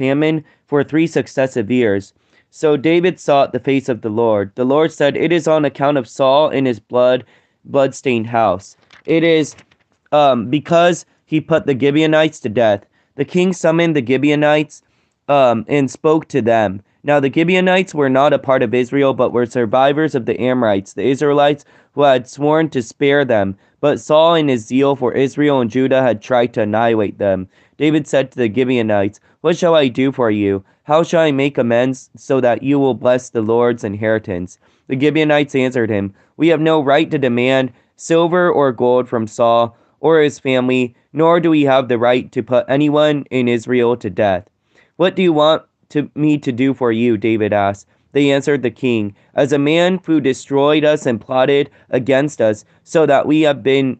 famine for 3 successive years. So David sought the face of the Lord. The Lord said, "It is on account of Saul and his blood-stained house. It is because he put the Gibeonites to death." The king summoned the Gibeonites and spoke to them. Now the Gibeonites were not a part of Israel, but were survivors of the Amorites, the Israelites who had sworn to spare them. But Saul, in his zeal for Israel and Judah, had tried to annihilate them. David said to the Gibeonites, "What shall I do for you? How shall I make amends so that you will bless the Lord's inheritance?" The Gibeonites answered him, "We have no right to demand silver or gold from Saul or his family, nor do we have the right to put anyone in Israel to death." "What do you want me to do for you?" David asked. They answered the king, "As a man who destroyed us and plotted against us, so that we have been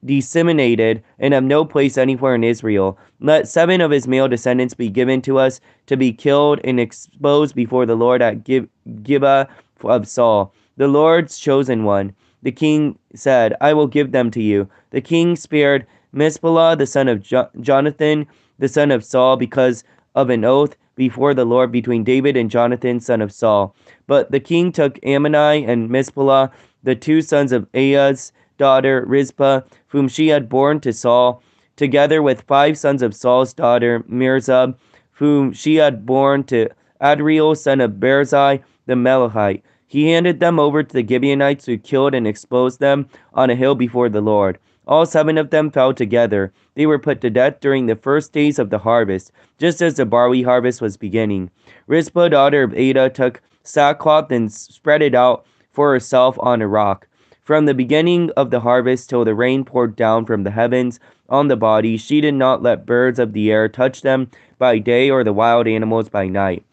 disseminated and have no place anywhere in Israel, let 7 of his male descendants be given to us to be killed and exposed before the Lord at Gibeah of Saul, the Lord's chosen one." The king said, "I will give them to you." The king spared Mizpah, the son of Jonathan, the son of Saul, because of an oath before the Lord between David and Jonathan, son of Saul. But the king took Ammoni and Mizpah, the 2 sons of Aiah's daughter Rizpah, whom she had borne to Saul, together with 5 sons of Saul's daughter Mirzab, whom she had borne to Adriel, son of Berzai the Melahite. He handed them over to the Gibeonites, who killed and exposed them on a hill before the Lord. All 7 of them fell together. They were put to death during the first days of the harvest, just as the barley harvest was beginning. Rizpah, daughter of Aiah, took sackcloth and spread it out for herself on a rock. From the beginning of the harvest till the rain poured down from the heavens on the body, she did not let birds of the air touch them by day or the wild animals by night.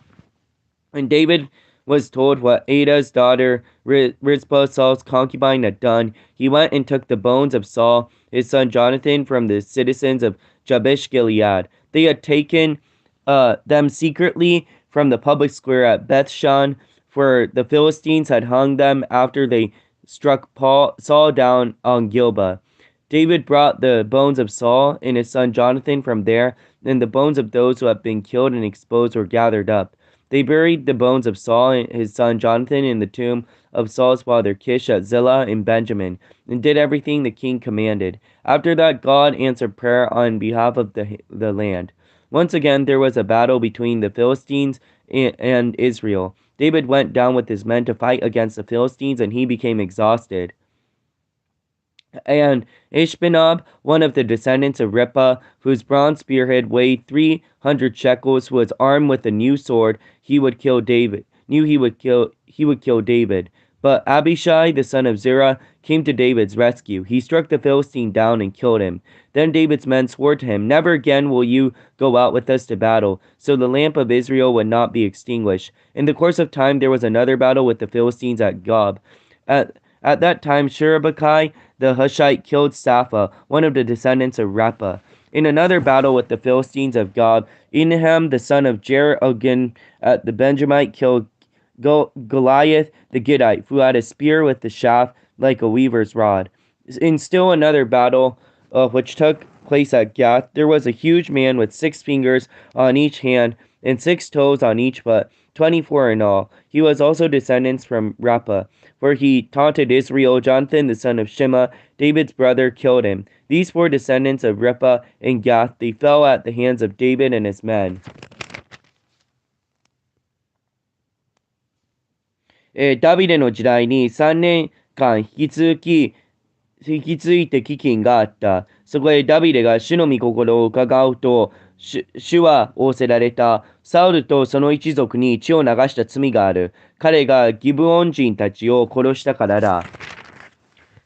And David was told what Aiah's daughter Rizpah, Saul's concubine, had done. He went and took the bones of Saul, his son Jonathan, from the citizens of Jabesh Gilead. They had taken them secretly from the public square at Bethshan, for the Philistines had hung them after they struck Saul down on Gilboa. David brought the bones of Saul and his son Jonathan from there, and the bones of those who had been killed and exposed were gathered up. They buried the bones of Saul and his son Jonathan in the tomb of Saul's father Kish at Zillah in Benjamin, and did everything the king commanded. After that, God answered prayer on behalf of the land. Once again, there was a battle between the Philistines and Israel. David went down with his men to fight against the Philistines, and he became exhausted. And Ishbenob, one of the descendants of Rippah, whose bronze spearhead weighed 300 shekels, who was armed with a new sword, he would kill David. He would kill David. But Abishai, the son of Zerah, came to David's rescue. He struck the Philistine down and killed him. Then David's men swore to him, "Never again will you go out with us to battle." So the lamp of Israel would not be extinguished. In the course of time, there was another battle with the Philistines at Gob. At that time, Shurabakai the Hushite killed Sapha, one of the descendants of Raphah. In another battle with the Philistines of Gob, Enaham, the son of Jer-ogun the Benjamite, killed Goliath the Gittite, who had a spear with the shaft like a weaver's rod. In still another battle, which took place at Gath, there was a huge man with 6 fingers on each hand and 6 toes on each foot, 24 in all. He was also descendants from Raphah, where he taunted Israel. Jonathan, the son of Shema, David's brother, killed him. These 4 descendants of Raphah and Gath, they fell at the hands of David and his men. ダビデの時代に3年間引き継いて飢饉があった。そこでダビデが主の御心を伺うと、主は仰せられた。サウルとその一族に血を流した罪がある。彼がギブオン人たちを殺したからだ。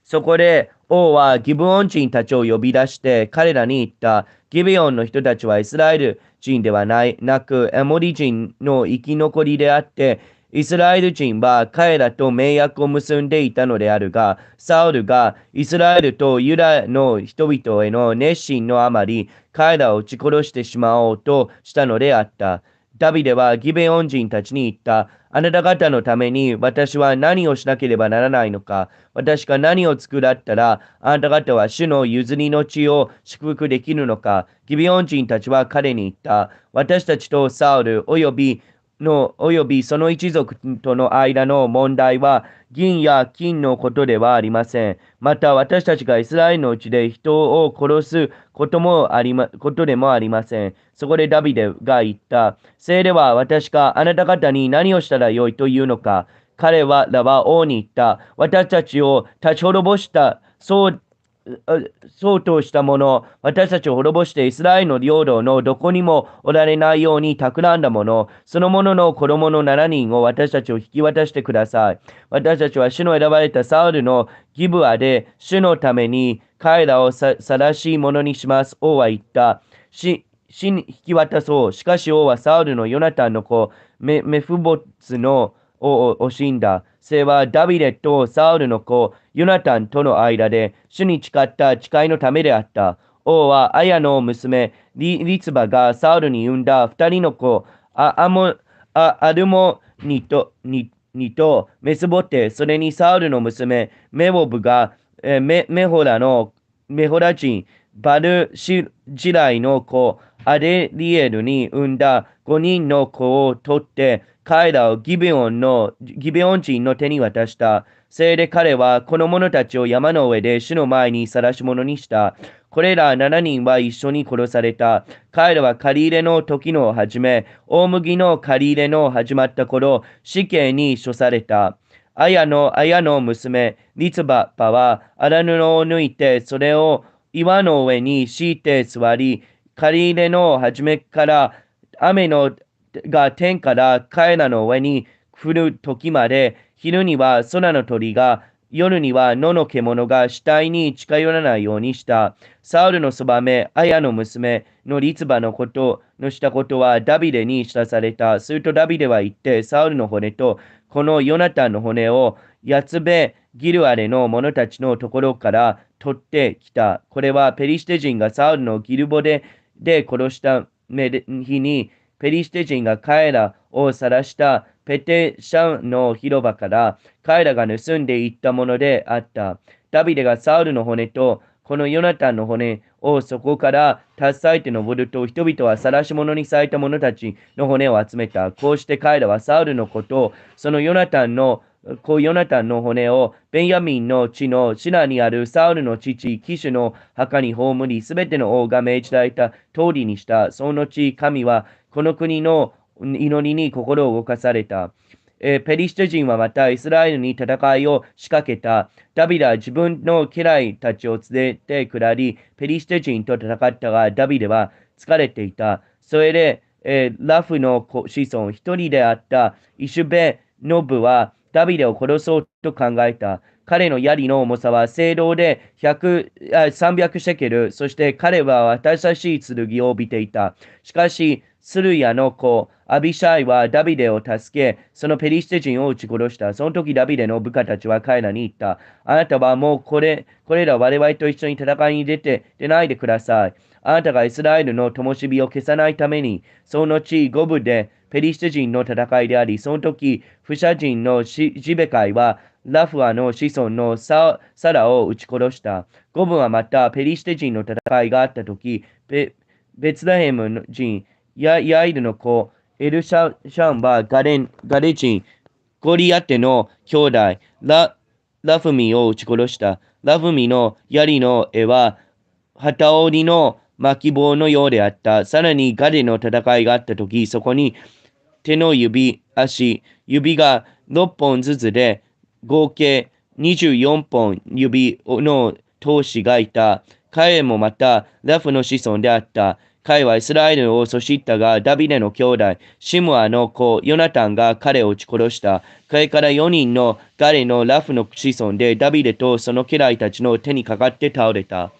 そこで王はギブオン人たちを呼び出して彼らに言った。ギベオンの人たちはイスラエル人ではなくエモリ人の生き残りであって、イスラエル人は彼らと盟約を結んでいたのであるが、サウルがイスラエルとユダの人々への熱心のあまり、彼らを撃ち殺してしまおうとしたのであった。ダビデはギベオン人たちに言った。あなた方のために私は何をしなければならないのか。私が何を作らったら、あなた方は主の譲りの地を祝福できるのか。ギベオン人たちは彼に言った。私たちとサウルおよびその一族との間の問題は銀や金のことではありません。また私たちがイスラエルのうちで人を殺すことでもありません。そこでダビデが言った。せいでは私があなた方に何をしたらよいというのか。彼らは王に言った。私たちを立ち滅ぼした。そうとしたもの、私たちを滅ぼしてイスラエルの領土のどこにもおられないように企んだもの、そのものの子供の7人を私たちを引き渡してください。私たちは主の選ばれたサウルのギブアで主のために彼らを晒し者にします。王は言った。死に引き渡そう。しかし王はサウルのヨナタンの子、メフボツのを惜しんだ。それはダビデとサウルの子、ヨナタンとの間で、主に誓った誓いのためであった。王はアヤの娘、リツバがサウルに産んだ二人の子、アルモニとメスボテ、それにサウルの娘、メボブが、メホラ人、バルシジライの子、アデリエルに産んだ5人の子を取って、彼らをギベオン人の手に渡した。それで彼はこの者たちを山の上で主の前に晒し者にした。これら7人は一緒に殺された。彼らは借り入れの時の始め、大麦の借り入れの始まった頃、死刑に処された。アヤの娘、リツバパは荒布を抜いて、それを岩の上に敷いて座り、借り入れの始めから雨が天から彼らの上に降る時まで、昼には空の鳥が、夜には野の獣が死体に近寄らないようにした。サウルのそばめ、アヤの娘のリツバのしたことはダビデに知らされた。するとダビデは言って、サウルの骨とこのヨナタンの骨をヤツベギルアレの者たちのところから取ってきた。これはペリシテ人がサウルのギルボで殺した日に、ペリシテ人が彼らを晒したペテシャンの広場から彼らが盗んでいったものであった。ダビデがサウルの骨とこのヨナタンの骨をそこから携えて登ると、人々は晒し者にされた者たちの骨を集めた。こうして彼らはサウルの子とそのヨナタンの骨をベンヤミンの地のシナにあるサウルの父キシュの墓に葬り、すべての王が命じられた通りにした。その後神はこの国の祈りに心を動かされた。ペリシテ人はまたイスラエルに戦いを仕掛けた。ダビデは自分の家来たちを連れて下り、ペリシテ人と戦ったが、ダビデは疲れていた。それで、ラフの子孫一人であったイシュベノブはダビデを殺そうと考えた。彼の槍の重さは青銅で300シェケル、そして彼は私らしい剣を帯びていた。しかし、スルヤの子、アビシャイはダビデを助け、そのペリシテ人を撃ち殺した。その時ダビデの部下たちは彼らに言った。あなたはもうこれら我々と一緒に戦いに出ないでください。あなたがイスラエルの灯火を消さないために、その後五部でペリシテ人の戦いであり、その時、フシャ人のジベカイは、ラフアの子孫のサラを撃ち殺した。五部はまたペリシテ人の戦いがあった時、ベツレヘム人、ヤイルの子、エルシャンはガレ人、ゴリアテの兄弟、ラフミを撃ち殺した。ラフミの槍の絵は、旗織りの巻棒のようであった。さらにガレの戦いがあったとき、そこに手の指が6本ずつで、合計24本指の闘士がいた。彼もまたラフの子孫であった。彼はイスラエルを阻止ったが、ダビデの兄弟、シムアの子、ヨナタンが彼を撃ち殺した。彼から4人のガレのラフの子孫で、ダビデとその家来たちの手にかかって倒れた。